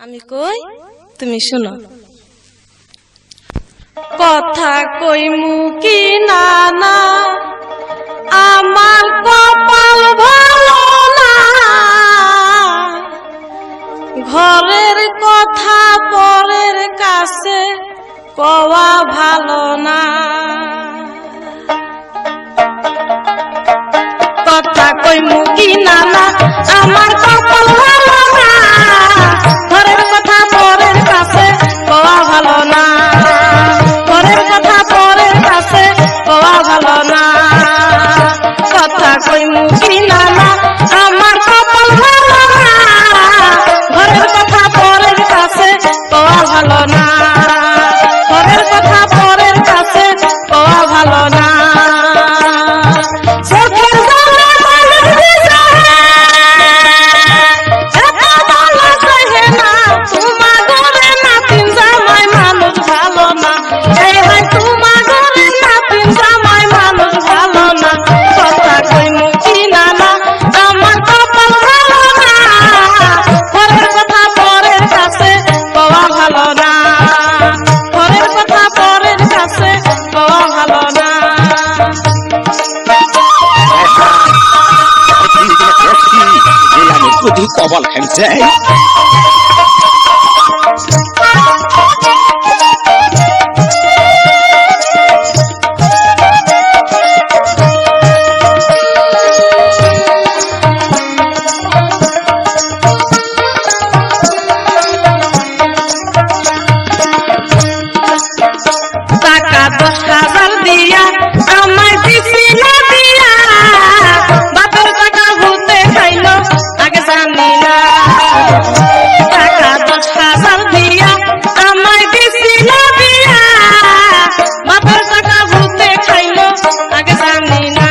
আমি কই তুমি শুনো। কথা কইমু কি না না আমার কপাল ভালো না, ঘরের কথা পরের কাছে কওয়া ভালো না। কথা কইমু কি না না আমার কপাল ভালো না, ঘরের কথা পরের কাছে কওয়া ভালো না, ঘরের কথা পরের কাছে কওয়া ভালো না। কথা কইমু কি না না আমার কপাল ভালো না, ঘরের কথা পরের কাছে কওয়া ভালো না, ঘরের কথা পরের কাছে কওয়া ভালো না। কবল খেলছে টাকা 10,000 দিয়া আমায় দিছিল দিয়া, বাপের টাকা ভূতে খাইলো আগে জানি না। টাকা 10,000 দিয়া আমায় দিছিল দিয়া, বাপের টাকা ভূতে খাইলো আগে জানি না।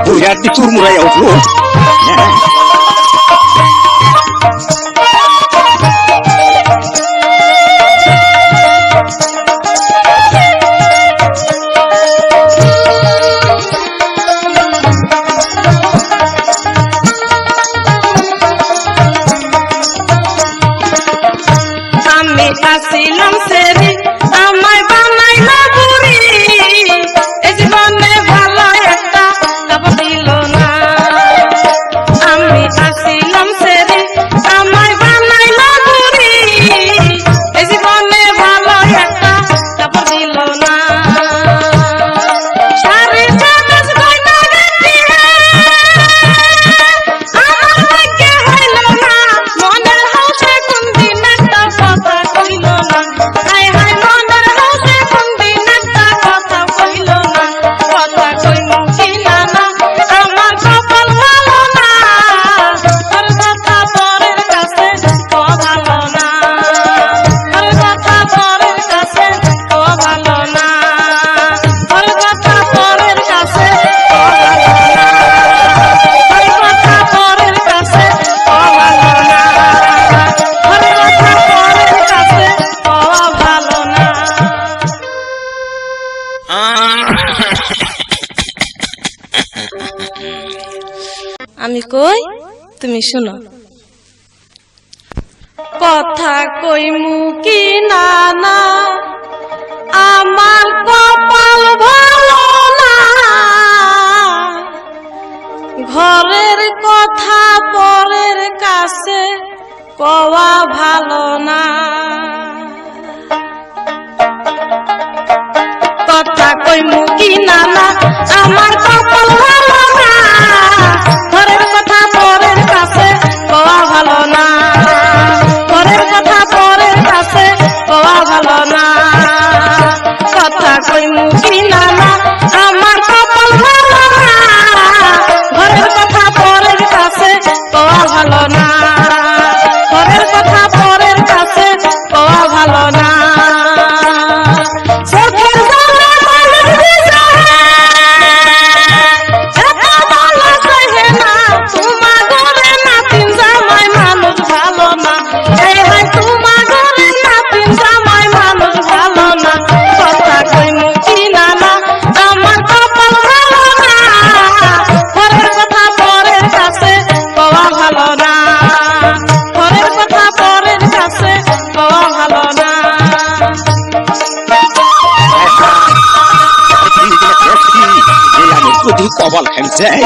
Buya di turmurai outlo. আমি আসিলাম সেরি আমায় বানাইলো বুড়ি, এই জীবনে ভালো একটা কাপড় দিল না। আমি আসিলাম সেরি আমায় বানাইলো বুড়ি, এই জীবনে ভালো একটা কাপড় দিল না। শাড়ি সাজ গয়না গাটি আমার ভাগ্যে হইল না, মনের হাউসে কোনদিন একটা কথা কইল না। হায় হায় মনের হাউসে কোনদিন একটা কথা কইল না। কথা কইমু কি না না আমার কপাল ভালো না, আর কথা পরের কাছে কওয়া ভালো না, আর কথা পরের কাছে কওয়া ভালো না, আর কথা পরের কাছে কওয়া ভালো না, আর কথা পরের কাছে কওয়া ভালো না, আর কথা পরের কাছে কওয়া ভালো না। আমি কই তুমি শুনো। কথা কইমু কি না না আমার কপাল ভালো না, ঘরের কথা পরের কাছে কওয়া ভালো না। কথা কইমু কি না না আমার কপাল ভালো না, ঘরের কথা পরের কাছে কওয়া ভালো না, ঘরের কথা পরের কাছে কওয়া ভালো না। কথা কইমু কি না না আমার কপাল ভালো না, বল হ্যামসাই